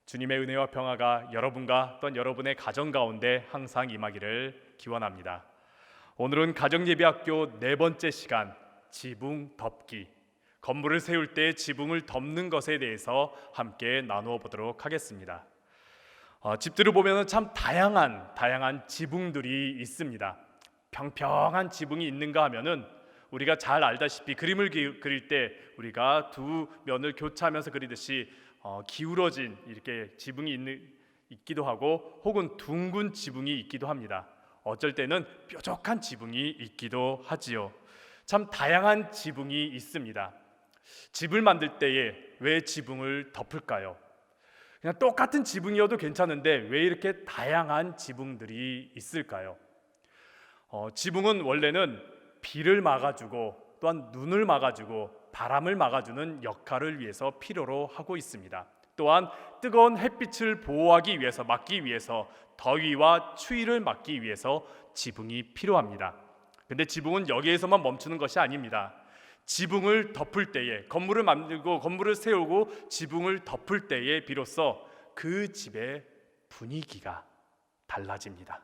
주님의 은혜와 평화가 여러분과 또한 여러분의 가정 가운데 항상 임하기를 기원합니다. 오늘은 가정예배학교 네 번째 시간, 지붕 덮기, 건물을 세울 때 지붕을 덮는 것에 대해서 함께 나누어 보도록 하겠습니다. 집들을 보면 참 다양한 지붕들이 있습니다. 평평한 지붕이 있는가 하면은 우리가 잘 알다시피 그림을 그릴 때 우리가 두 면을 교차하면서 그리듯이 기울어진 이렇게 지붕이 있기도 하고, 혹은 둥근 지붕이 있기도 합니다. 어쩔 때는 뾰족한 지붕이 있기도 하지요. 참 다양한 지붕이 있습니다. 집을 만들 때에 왜 지붕을 덮을까요? 그냥 똑같은 지붕이어도 괜찮은데 왜 이렇게 다양한 지붕들이 있을까요? 지붕은 원래는 비를 막아주고 또한 눈을 막아주고 바람을 막아주는 역할을 위해서 필요로 하고 있습니다. 또한 뜨거운 햇빛을 보호하기 위해서, 막기 위해서, 더위와 추위를 막기 위해서 지붕이 필요합니다. 근데 지붕은 여기에서만 멈추는 것이 아닙니다. 지붕을 덮을 때에, 건물을 만들고 건물을 세우고 지붕을 덮을 때에 비로소 그 집의 분위기가 달라집니다.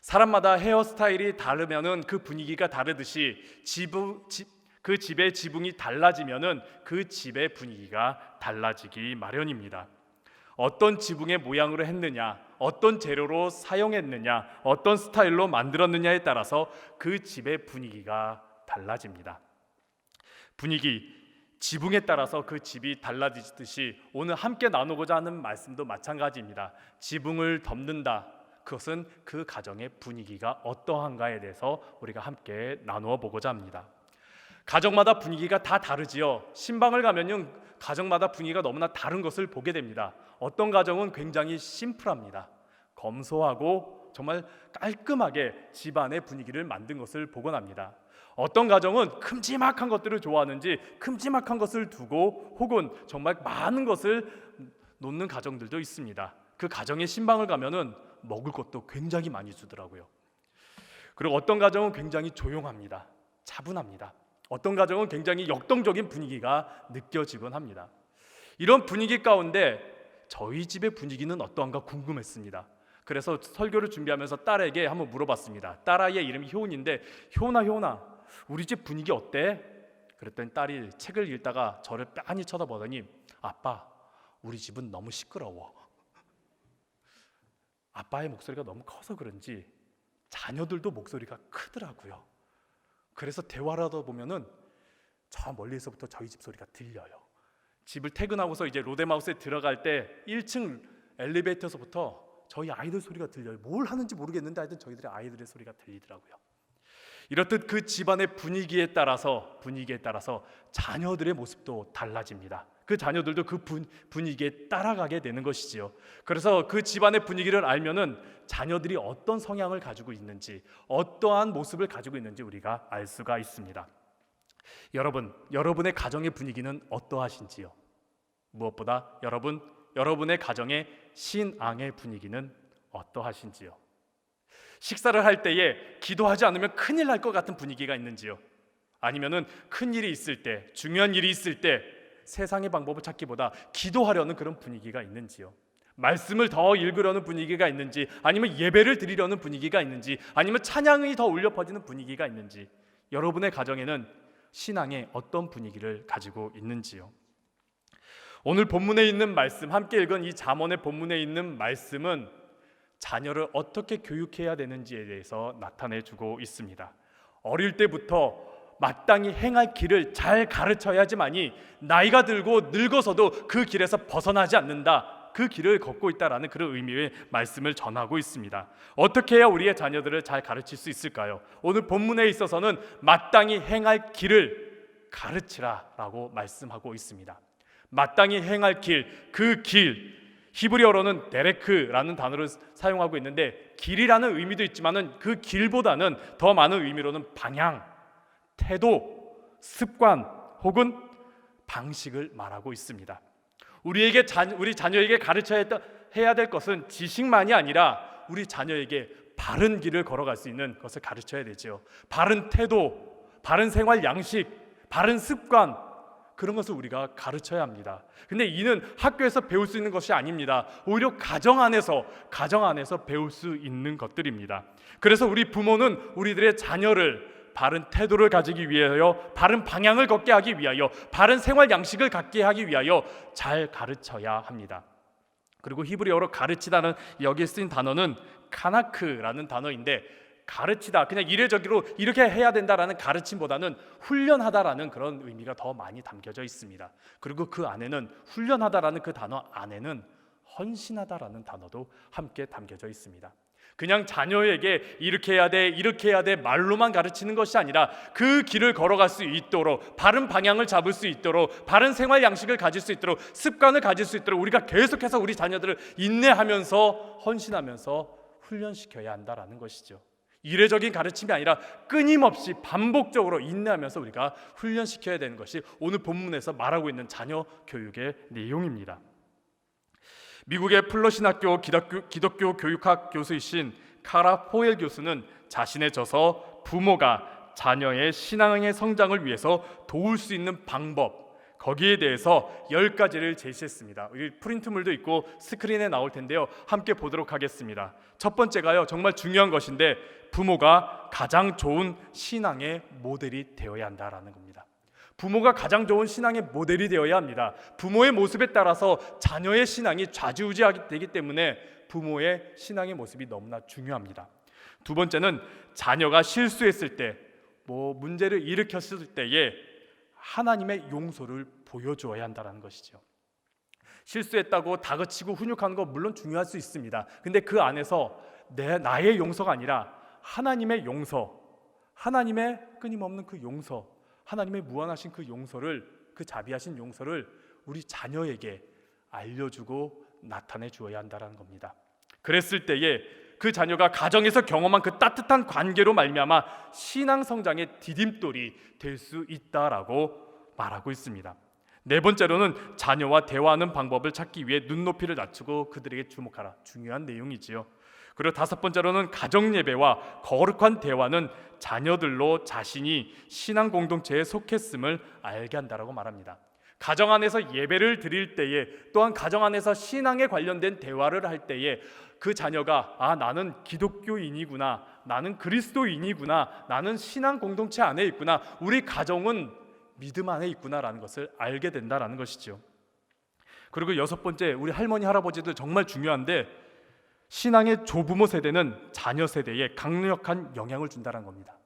사람마다 헤어스타일이 다르면은 그 분위기가 다르듯이 그 집의 지붕이 달라지면은 그 집의 분위기가 달라지기 마련입니다. 어떤 지붕의 모양으로 했느냐, 어떤 재료로 사용했느냐, 어떤 스타일로 만들었느냐에 따라서 그 집의 분위기가 달라집니다. 지붕에 따라서 그 집이 달라지듯이 오늘 함께 나누고자 하는 말씀도 마찬가지입니다. 지붕을 덮는다, 그것은 그 가정의 분위기가 어떠한가에 대해서 우리가 함께 나누어 보고자 합니다. 가정마다 분위기가 다 다르지요. 신방을 가면요, 가정마다 분위기가 너무나 다른 것을 보게 됩니다. 어떤 가정은 굉장히 심플합니다. 검소하고 정말 깔끔하게 집안의 분위기를 만든 것을 보곤 합니다. 어떤 가정은 큼지막한 것들을 좋아하는지 큼지막한 것을 두고, 혹은 정말 많은 것을 놓는 가정들도 있습니다. 그 가정의 신방을 가면은 먹을 것도 굉장히 많이 주더라고요. 그리고 어떤 가정은 굉장히 조용합니다. 차분합니다. 어떤 가정은 굉장히 역동적인 분위기가 느껴지곤 합니다. 이런 분위기 가운데 저희 집의 분위기는 어떠한가 궁금했습니다. 그래서 설교를 준비하면서 딸에게 한번 물어봤습니다. 딸아이의 이름이 효은인데, 효은아, 우리 집 분위기 어때? 그랬더니 딸이 책을 읽다가 저를 빤히 쳐다보더니, 아빠, 우리 집은 너무 시끄러워. 아빠의 목소리가 너무 커서 그런지 자녀들도 목소리가 크더라고요. 그래서 대화를 하다 보면은 저 멀리서부터 저희 집 소리가 들려요. 집을 퇴근하고서 이제 롯데마우스에 들어갈 때 1층 엘리베이터에서부터 저희 아이들 소리가 들려요. 뭘 하는지 모르겠는데 하여튼 저희들의 아이들의 소리가 들리더라고요. 이렇듯 그 집안의 분위기에 따라서 자녀들의 모습도 달라집니다. 그 자녀들도 그 분위기에 따라가게 되는 것이지요. 그래서 그 집안의 분위기를 알면은 자녀들이 어떤 성향을 가지고 있는지, 어떠한 모습을 가지고 있는지 우리가 알 수가 있습니다. 여러분의 가정의 분위기는 어떠하신지요? 무엇보다 여러분의 가정의 신앙의 분위기는 어떠하신지요? 식사를 할 때에 기도하지 않으면 큰일 날 것 같은 분위기가 있는지요? 아니면은 큰 일이 있을 때, 중요한 일이 있을 때 세상의 방법을 찾기보다 기도하려는 그런 분위기가 있는지요? 말씀을 더 읽으려는 분위기가 있는지, 아니면 예배를 드리려는 분위기가 있는지, 아니면 찬양이 더 울려 퍼지는 분위기가 있는지, 여러분의 가정에는 신앙의 어떤 분위기를 가지고 있는지요? 오늘 본문에 있는 말씀, 함께 읽은 이 잠언의 본문에 있는 말씀은 자녀를 어떻게 교육해야 되는지에 대해서 나타내주고 있습니다. 어릴 때부터 마땅히 행할 길을 잘 가르쳐야지만이 나이가 들고 늙어서도 그 길에서 벗어나지 않는다, 그 길을 걷고 있다라는 그런 의미의 말씀을 전하고 있습니다. 어떻게 해야 우리의 자녀들을 잘 가르칠 수 있을까요? 오늘 본문에 있어서는 마땅히 행할 길을 가르치라라고 말씀하고 있습니다. 마땅히 행할 길, 그 길, 히브리어로는 데레크라는 단어를 사용하고 있는데, 길이라는 의미도 있지만은 그 길보다는 더 많은 의미로는 방향, 태도, 습관 혹은 방식을 말하고 있습니다. 우리 자녀에게 가르쳐야 해야 될 것은 지식만이 아니라 우리 자녀에게 바른 길을 걸어갈 수 있는 것을 가르쳐야 되죠. 바른 태도, 바른 생활 양식, 바른 습관, 그런 것을 우리가 가르쳐야 합니다. 근데 이는 학교에서 배울 수 있는 것이 아닙니다. 오히려 가정 안에서 배울 수 있는 것들입니다. 그래서 우리 부모는 우리들의 자녀를 바른 태도를 가지기 위하여, 바른 방향을 걷게 하기 위하여, 바른 생활 양식을 갖게 하기 위하여 잘 가르쳐야 합니다. 그리고 히브리어로 가르치다는 여기에 쓰인 단어는 카나크라는 단어인데, 가르치다, 그냥 이례적으로 이렇게 해야 된다라는 가르침보다는 훈련하다라는 그런 의미가 더 많이 담겨져 있습니다. 그리고 그 안에는, 훈련하다라는 그 단어 안에는 헌신하다라는 단어도 함께 담겨져 있습니다. 그냥 자녀에게 이렇게 해야 돼, 이렇게 해야 돼 말로만 가르치는 것이 아니라 그 길을 걸어갈 수 있도록, 바른 방향을 잡을 수 있도록, 바른 생활 양식을 가질 수 있도록, 습관을 가질 수 있도록 우리가 계속해서 우리 자녀들을 인내하면서 헌신하면서 훈련시켜야 한다라는 것이죠. 이례적인 가르침이 아니라 끊임없이 반복적으로 인내하면서 우리가 훈련시켜야 되는 것이 오늘 본문에서 말하고 있는 자녀 교육의 내용입니다. 미국의 플러신학교 기독교 교육학 교수이신 카라 포엘 교수는 자신의 저서 부모가 자녀의 신앙의 성장을 위해서 도울 수 있는 방법, 거기에 대해서 10가지를 제시했습니다. 우리 프린트물도 있고 스크린에 나올 텐데요, 함께 보도록 하겠습니다. 첫 번째가요, 정말 중요한 것인데, 부모가 가장 좋은 신앙의 모델이 되어야 한다라는 겁니다. 부모가 가장 좋은 신앙의 모델이 되어야 합니다. 부모의 모습에 따라서 자녀의 신앙이 좌지우지하게 되기 때문에 부모의 신앙의 모습이 너무나 중요합니다. 두 번째는 자녀가 실수했을 때, 문제를 일으켰을 때에 하나님의 용서를 보여주어야 한다는 것이죠. 실수했다고 다그치고 훈육하는 거 물론 중요할 수 있습니다. 근데 그 안에서 나의 용서가 아니라 하나님의 용서, 하나님의 끊임없는 그 용서, 하나님의 무한하신 그 용서를, 그 자비하신 용서를 우리 자녀에게 알려주고 나타내 주어야 한다는 겁니다. 그랬을 때에 그 자녀가 가정에서 경험한 그 따뜻한 관계로 말미암아 신앙 성장의 디딤돌이 될 수 있다라고 말하고 있습니다. 네 번째로는 자녀와 대화하는 방법을 찾기 위해 눈높이를 낮추고 그들에게 주목하라. 중요한 내용이지요. 그리고 다섯 번째로는 가정 예배와 거룩한 대화는 자녀들로 자신이 신앙 공동체에 속했음을 알게 한다라고 말합니다. 가정 안에서 예배를 드릴 때에, 또한 가정 안에서 신앙에 관련된 대화를 할 때에 그 자녀가 나는 기독교인이구나, 나는 그리스도인이구나, 나는 신앙 공동체 안에 있구나, 우리 가정은 믿음 안에 있구나라는 것을 알게 된다라는 것이죠. 그리고 여섯 번째, 우리 할머니 할아버지들 정말 중요한데, 신앙의 조부모 세대는 자녀 세대에 강력한 영향을 준다는 겁니다.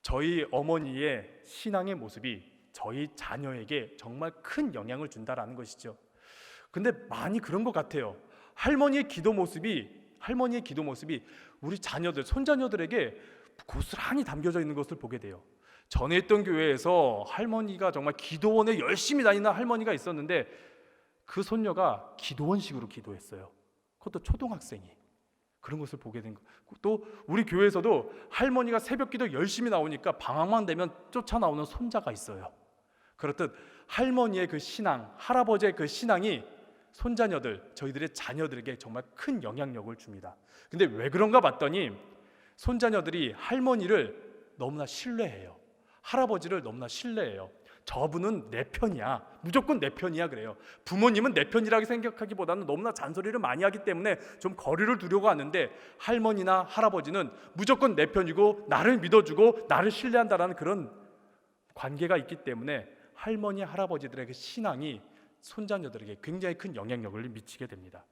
저희 어머니의 신앙의 모습이 저희 자녀에게 정말 큰 영향을 준다라는 것이죠. 근데 많이 그런 것 같아요. 할머니의 기도 모습이 우리 자녀들, 손자녀들에게 고스란히 담겨져 있는 것을 보게 돼요. 전에 있던 교회에서 할머니가 정말 기도원에 열심히 다니는 할머니가 있었는데, 그 손녀가 기도원식으로 기도했어요. 그것도 초등학생이. 그런 것을 보게 된 거. 또 우리 교회에서도 할머니가 새벽기도 열심히 나오니까 방학만 되면 쫓아 나오는 손자가 있어요. 그렇듯 할머니의 그 신앙, 할아버지의 그 신앙이 손자녀들, 저희들의 자녀들에게 정말 큰 영향력을 줍니다. 근데 왜 그런가 봤더니 손자녀들이 할머니를 너무나 신뢰해요. 할아버지를 너무나 신뢰해요. 저분은 내 편이야, 무조건 내 편이야 그래요. 부모님은 내 편이라고 생각하기보다는 너무나 잔소리를 많이 하기 때문에 좀 거리를 두려고 하는데, 할머니나 할아버지는 무조건 내 편이고 나를 믿어주고 나를 신뢰한다라는 그런 관계가 있기 때문에 할머니 할아버지들의 신앙이 손자녀들에게 굉장히 큰 영향력을 미치게 됩니다.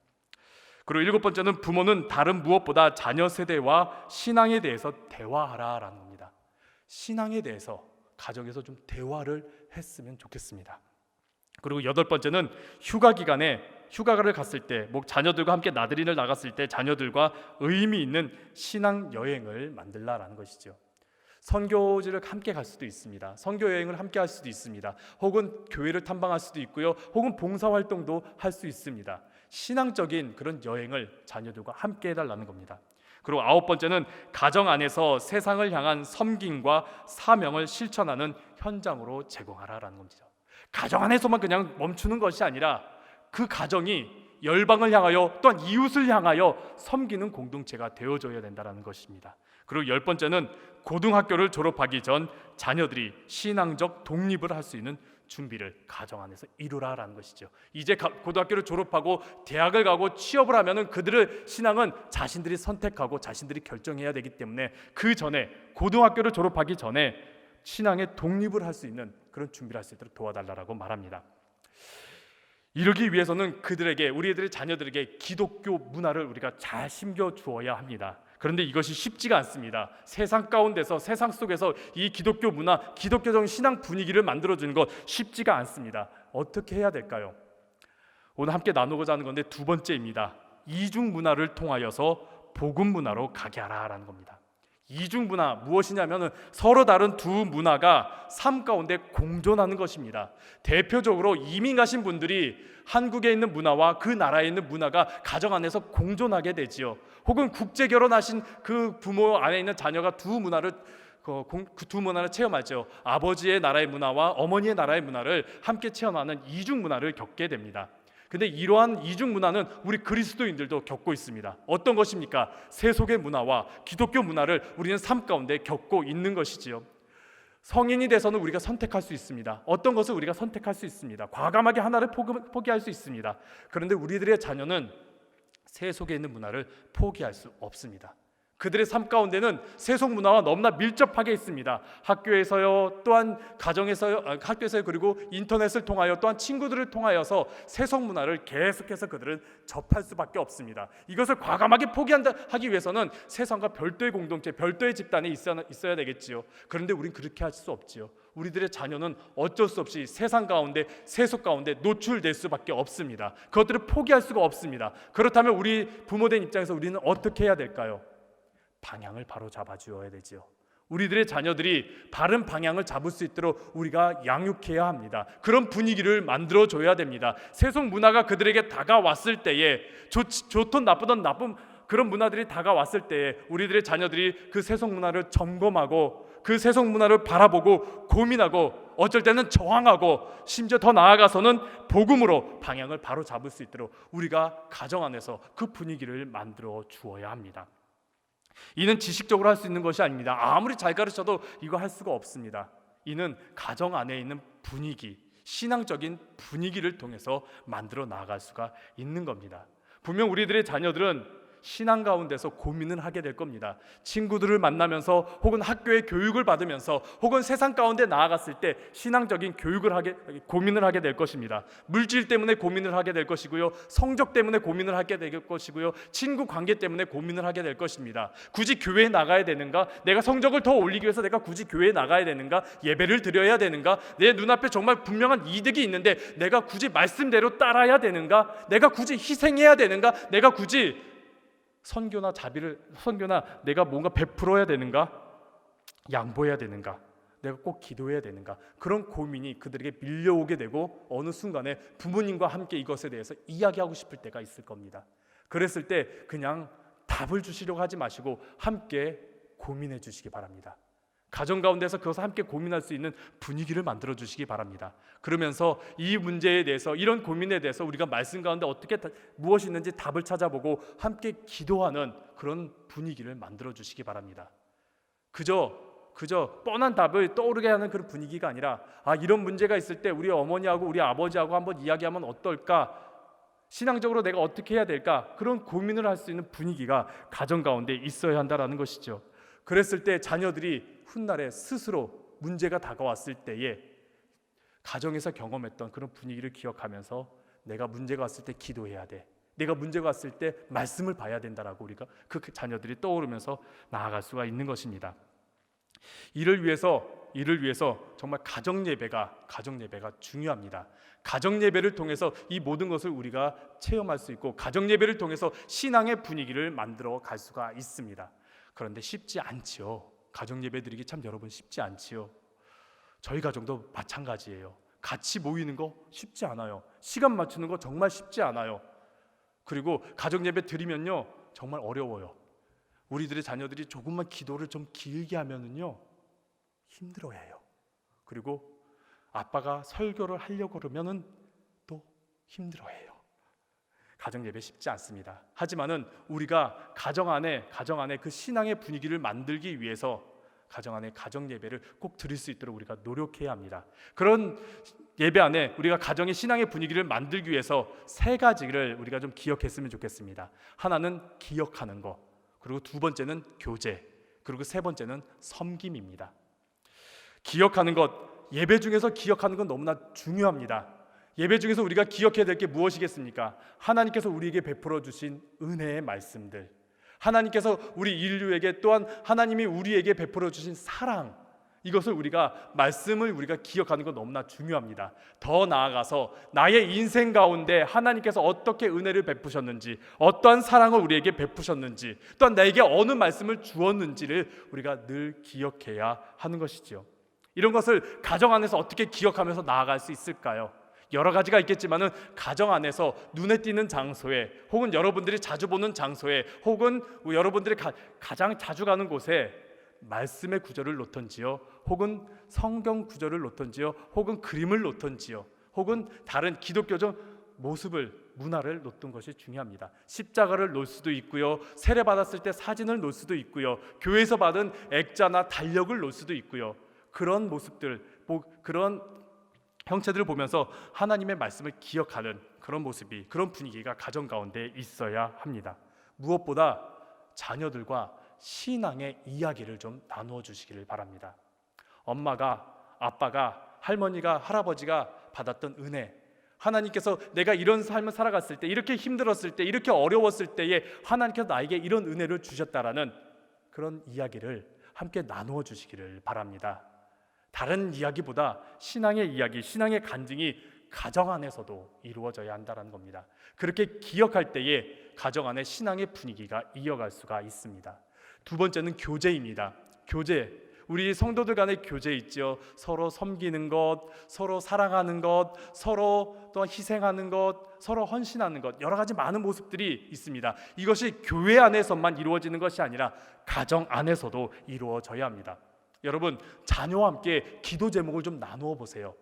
그리고 일곱 번째는 부모는 다른 무엇보다 자녀 세대와 신앙에 대해서 대화하라라는 겁니다. 신앙에 대해서 가정에서 좀 대화를 했으면 좋겠습니다. 그리고 여덟 번째는 휴가 기간에 휴가를 갔을 때, 자녀들과 함께 나들이를 나갔을 때 자녀들과 의미 있는 신앙 여행을 만들라라는 것이죠. 선교지를 함께 갈 수도 있습니다. 선교 여행을 함께 할 수도 있습니다. 혹은 교회를 탐방할 수도 있고요. 혹은 봉사 활동도 할 수 있습니다. 신앙적인 그런 여행을 자녀들과 함께 해달라는 겁니다. 그리고 아홉 번째는 가정 안에서 세상을 향한 섬김과 사명을 실천하는 현장으로 제공하라라는 겁니다. 가정 안에서만 그냥 멈추는 것이 아니라 그 가정이 열방을 향하여, 또한 이웃을 향하여 섬기는 공동체가 되어줘야 된다는 것입니다. 그리고 열 번째는 고등학교를 졸업하기 전 자녀들이 신앙적 독립을 할 수 있는 준비를 가정 안에서 이루라라는 것이죠. 이제 고등학교를 졸업하고 대학을 가고 취업을 하면은 그들의 신앙은 자신들이 선택하고 자신들이 결정해야 되기 때문에 그 전에 고등학교를 졸업하기 전에 신앙의 독립을 할 수 있는 그런 준비를 할 수 있도록 도와달라고 말합니다. 이러기 위해서는 우리들의 자녀들에게 기독교 문화를 우리가 잘 심겨 주어야 합니다. 그런데 이것이 쉽지가 않습니다. 세상 가운데서, 세상 속에서 이 기독교 문화, 기독교적인 신앙 분위기를 만들어주는 것 쉽지가 않습니다. 어떻게 해야 될까요? 오늘 함께 나누고자 하는 건데 두 번째입니다. 이중 문화를 통하여서 복음 문화로 가게 하라라는 겁니다. 이중 문화 무엇이냐면 서로 다른 두 문화가 삶 가운데 공존하는 것입니다. 대표적으로 이민 가신 분들이 한국에 있는 문화와 그 나라에 있는 문화가 가정 안에서 공존하게 되지요. 혹은 국제 결혼하신 그 부모 안에 있는 자녀가 두 문화를 체험하죠. 아버지의 나라의 문화와 어머니의 나라의 문화를 함께 체험하는 이중 문화를 겪게 됩니다. 근데 이러한 이중 문화는 우리 그리스도인들도 겪고 있습니다. 어떤 것입니까? 세속의 문화와 기독교 문화를 우리는 삶 가운데 겪고 있는 것이지요. 성인이 돼서는 우리가 선택할 수 있습니다. 어떤 것을 우리가 선택할 수 있습니다. 과감하게 하나를 포기할 수 있습니다. 그런데 우리들의 자녀는 세속에 있는 문화를 포기할 수 없습니다. 그들의 삶 가운데는 세속 문화와 너무나 밀접하게 있습니다. 학교에서요, 또한 가정에서요, 학교에서요, 그리고 인터넷을 통하여 또한 친구들을 통하여서 세속 문화를 계속해서 그들은 접할 수밖에 없습니다. 이것을 과감하게 포기하기 위해서는 세상과 별도의 공동체, 별도의 집단이 있어야 되겠지요. 그런데 우린 그렇게 할 수 없지요. 우리들의 자녀는 어쩔 수 없이 세상 가운데, 세속 가운데 노출될 수밖에 없습니다. 그것들을 포기할 수가 없습니다. 그렇다면 우리 부모된 입장에서 우리는 어떻게 해야 될까요? 방향을 바로 잡아주어야 되지요. 우리들의 자녀들이 바른 방향을 잡을 수 있도록 우리가 양육해야 합니다. 그런 분위기를 만들어줘야 됩니다. 세속 문화가 그들에게 다가왔을 때에 좋든 나쁘든 그런 문화들이 다가왔을 때에 우리들의 자녀들이 그 세속 문화를 점검하고 그 세속 문화를 바라보고 고민하고 어쩔 때는 저항하고 심지어 더 나아가서는 복음으로 방향을 바로 잡을 수 있도록 우리가 가정 안에서 그 분위기를 만들어 주어야 합니다. 이는 지식적으로 할 수 있는 것이 아닙니다. 아무리 잘 가르쳐도 이거 할 수가 없습니다. 이는 가정 안에 있는 분위기, 신앙적인 분위기를 통해서 만들어 나아갈 수가 있는 겁니다. 분명 우리들의 자녀들은 신앙 가운데서 고민을 하게 될 겁니다. 친구들을 만나면서 혹은 학교의 교육을 받으면서 혹은 세상 가운데 나아갔을 때 신앙적인 고민을 하게 될 것입니다. 물질 때문에 고민을 하게 될 것이고요, 성적 때문에 고민을 하게 될 것이고요, 친구 관계 때문에 고민을 하게 될 것입니다. 굳이 교회에 나가야 되는가? 내가 성적을 더 올리기 위해서 내가 굳이 교회에 나가야 되는가? 예배를 드려야 되는가? 내 눈앞에 정말 분명한 이득이 있는데 내가 굳이 말씀대로 따라야 되는가? 내가 굳이 희생해야 되는가? 내가 굳이 선교나 내가 뭔가 베풀어야 되는가? 양보해야 되는가? 내가 꼭 기도해야 되는가? 그런 고민이 그들에게 밀려오게 되고 어느 순간에 부모님과 함께 이것에 대해서 이야기하고 싶을 때가 있을 겁니다. 그랬을 때 그냥 답을 주시려고 하지 마시고 함께 고민해 주시기 바랍니다. 가정 가운데서 그것을 함께 고민할 수 있는 분위기를 만들어 주시기 바랍니다. 그러면서 이 문제에 대해서, 이런 고민에 대해서 우리가 말씀 가운데 무엇이 있는지 답을 찾아보고 함께 기도하는 그런 분위기를 만들어 주시기 바랍니다. 그저 뻔한 답을 떠오르게 하는 그런 분위기가 아니라, 이런 문제가 있을 때 우리 어머니하고 우리 아버지하고 한번 이야기하면 어떨까? 신앙적으로 내가 어떻게 해야 될까? 그런 고민을 할 수 있는 분위기가 가정 가운데 있어야 한다는 것이죠. 그랬을 때 자녀들이 훗날에 스스로 문제가 다가왔을 때에 가정에서 경험했던 그런 분위기를 기억하면서 내가 문제가 왔을 때 기도해야 돼, 내가 문제가 왔을 때 말씀을 봐야 된다라고 우리가 그 자녀들이 떠오르면서 나아갈 수가 있는 것입니다. 이를 위해서 정말 가정 예배가 중요합니다. 가정 예배를 통해서 이 모든 것을 우리가 체험할 수 있고 가정 예배를 통해서 신앙의 분위기를 만들어 갈 수가 있습니다. 그런데 쉽지 않지요. 가정 예배 드리기 참 여러분 쉽지 않지요. 저희 가정도 마찬가지예요. 같이 모이는 거 쉽지 않아요. 시간 맞추는 거 정말 쉽지 않아요. 그리고 가정 예배 드리면요 정말 어려워요. 우리들의 자녀들이 조금만 기도를 좀 길게 하면은요 힘들어해요. 그리고 아빠가 설교를 하려고 그러면은 또 힘들어해요. 가정 예배 쉽지 않습니다. 하지만은 우리가 가정 안에 그 신앙의 분위기를 만들기 위해서 가정 안에 가정 예배를 꼭 드릴 수 있도록 우리가 노력해야 합니다. 그런 예배 안에 우리가 가정의 신앙의 분위기를 만들기 위해서 세 가지를 우리가 좀 기억했으면 좋겠습니다. 하나는 기억하는 것, 그리고 두 번째는 교제, 그리고 세 번째는 섬김입니다. 기억하는 것, 예배 중에서 기억하는 건 너무나 중요합니다. 예배 중에서 우리가 기억해야 될 게 무엇이겠습니까? 하나님께서 우리에게 베풀어 주신 은혜의 말씀들, 하나님께서 우리 인류에게 또한 하나님이 우리에게 베풀어 주신 사랑, 이것을 말씀을 우리가 기억하는 건 너무나 중요합니다. 더 나아가서 나의 인생 가운데 하나님께서 어떻게 은혜를 베푸셨는지, 어떠한 사랑을 우리에게 베푸셨는지, 또한 나에게 어느 말씀을 주었는지를 우리가 늘 기억해야 하는 것이지요. 이런 것을 가정 안에서 어떻게 기억하면서 나아갈 수 있을까요? 여러 가지가 있겠지만은 가정 안에서 눈에 띄는 장소에, 혹은 여러분들이 자주 보는 장소에, 혹은 여러분들이 가장 자주 가는 곳에 말씀의 구절을 놓던지요, 혹은 성경 구절을 놓던지요, 혹은 그림을 놓던지요, 혹은 다른 기독교적 모습을, 문화를 놓던 것이 중요합니다. 십자가를 놓을 수도 있고요, 세례 받았을 때 사진을 놓을 수도 있고요, 교회에서 받은 액자나 달력을 놓을 수도 있고요. 그런 모습들, 그런 형체들을 보면서 하나님의 말씀을 기억하는 그런 모습이, 그런 분위기가 가정 가운데 있어야 합니다. 무엇보다 자녀들과 신앙의 이야기를 좀 나누어 주시기를 바랍니다. 엄마가, 아빠가, 할머니가, 할아버지가 받았던 은혜, 하나님께서 내가 이런 삶을 살아갔을 때, 이렇게 힘들었을 때, 이렇게 어려웠을 때에 하나님께서 나에게 이런 은혜를 주셨다라는 그런 이야기를 함께 나누어 주시기를 바랍니다. 다른 이야기보다 신앙의 이야기, 신앙의 간증이 가정 안에서도 이루어져야 한다는 겁니다. 그렇게 기억할 때에 가정 안에 신앙의 분위기가 이어갈 수가 있습니다. 두 번째는 교제입니다. 교제, 우리 성도들 간의 교제 있죠. 서로 섬기는 것, 서로 사랑하는 것, 서로 또 희생하는 것, 서로 헌신하는 것, 여러 가지 많은 모습들이 있습니다. 이것이 교회 안에서만 이루어지는 것이 아니라 가정 안에서도 이루어져야 합니다. 여러분, 자녀와 함께 기도 제목을 좀 나누어 보세요.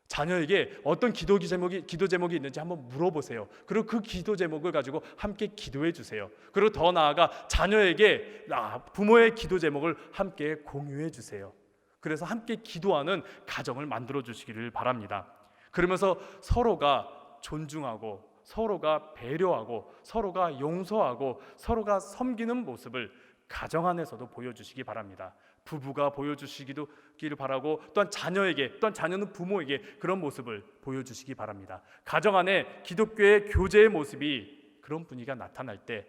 자녀에게 어떤 기도 제목이 있는지 한번 물어보세요. 그리고 그 기도 제목을 가지고 함께 기도해 주세요. 그리고 더 나아가 자녀에게 부모의 기도 제목을 함께 공유해 주세요. 그래서 함께 기도하는 가정을 만들어 주시기를 바랍니다. 그러면서 서로가 존중하고, 서로가 배려하고, 서로가 용서하고, 서로가 섬기는 모습을 가정 안에서도 보여주시기 바랍니다. 부부가 보여주시기를 바라고, 또한 자녀에게, 또한 자녀는 부모에게 그런 모습을 보여주시기 바랍니다. 가정 안에 기독교의 교제의 모습이, 그런 분위기가 나타날 때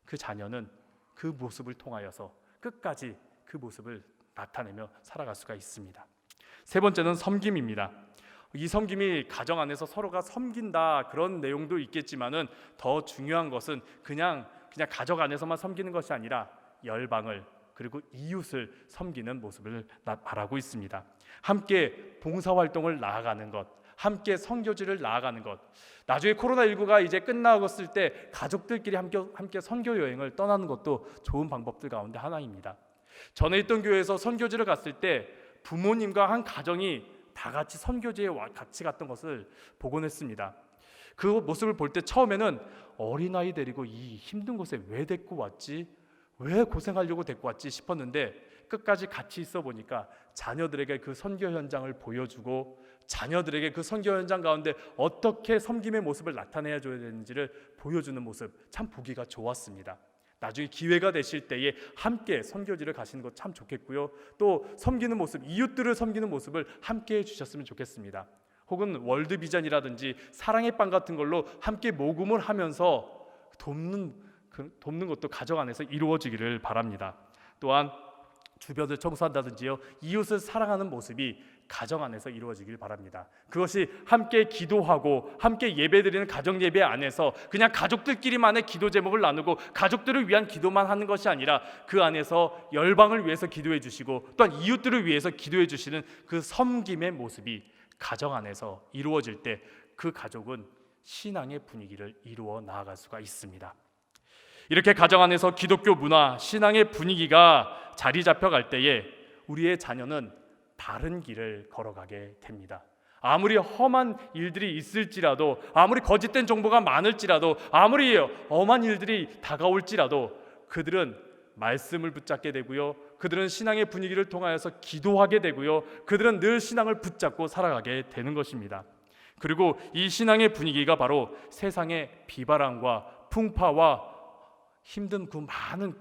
그 자녀는 그 모습을 통하여서 끝까지 그 모습을 나타내며 살아갈 수가 있습니다. 세 번째는 섬김입니다. 이 섬김이 가정 안에서 서로가 섬긴다, 그런 내용도 있겠지만은 더 중요한 것은 그냥 가정 안에서만 섬기는 것이 아니라 열방을, 그리고 이웃을 섬기는 모습을 말하고 있습니다. 함께 봉사활동을 나아가는 것, 함께 선교지를 나아가는 것. 나중에 코로나19가 이제 끝나갔을 때 가족들끼리 함께 선교 여행을 떠나는 것도 좋은 방법들 가운데 하나입니다. 전에 있던 교회에서 선교지를 갔을 때 부모님과 한 가정이 다 같이 선교지에 같이 갔던 것을 보곤 했습니다. 그 모습을 볼 때 처음에는 어린아이 데리고 이 힘든 곳에 왜 데리고 왔지? 왜 고생하려고 데리고 왔지 싶었는데, 끝까지 같이 있어 보니까 자녀들에게 그 선교 현장을 보여주고, 자녀들에게 그 선교 현장 가운데 어떻게 섬김의 모습을 나타내야 줘야 되는지를 보여주는 모습, 참 보기가 좋았습니다. 나중에 기회가 되실 때에 함께 선교지를 가시는 것 참 좋겠고요. 또 섬기는 모습, 이웃들을 섬기는 모습을 함께 해주셨으면 좋겠습니다. 혹은 월드비전이라든지 사랑의 빵 같은 걸로 함께 모금을 하면서 돕는 것도 가정 안에서 이루어지기를 바랍니다. 또한 주변을 청소한다든지요, 이웃을 사랑하는 모습이 가정 안에서 이루어지길 바랍니다. 그것이 함께 기도하고 함께 예배드리는 가정 예배 안에서 그냥 가족들끼리만의 기도 제목을 나누고 가족들을 위한 기도만 하는 것이 아니라 그 안에서 열방을 위해서 기도해 주시고, 또한 이웃들을 위해서 기도해 주시는 그 섬김의 모습이 가정 안에서 이루어질 때 그 가족은 신앙의 분위기를 이루어 나아갈 수가 있습니다. 이렇게 가정 안에서 기독교 문화, 신앙의 분위기가 자리 잡혀갈 때에 우리의 자녀는 바른 길을 걸어가게 됩니다. 아무리 험한 일들이 있을지라도, 아무리 거짓된 정보가 많을지라도, 아무리 엄한 일들이 다가올지라도 그들은 말씀을 붙잡게 되고요, 그들은 신앙의 분위기를 통하여서 기도하게 되고요. 그들은 늘 신앙을 붙잡고 살아가게 되는 것입니다. 그리고 이 신앙의 분위기가 바로 세상의 비바람과 풍파와 힘든 그 많은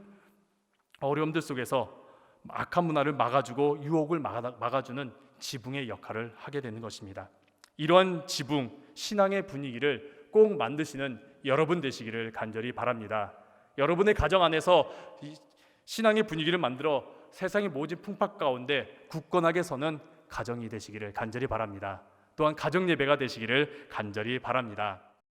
어려움들 속에서 악한 문화를 막아주고 유혹을 막아주는 지붕의 역할을 하게 되는 것입니다. 이러한 지붕, 신앙의 분위기를 꼭 만드시는 여러분 되시기를 간절히 바랍니다. 여러분의 가정 안에서 신앙의 분위기를 만들어 세상의 모진 풍파 가운데 굳건하게 서는 가정이 되시기를 간절히 바랍니다. 또한 가정 예배가 되시기를 간절히 바랍니다.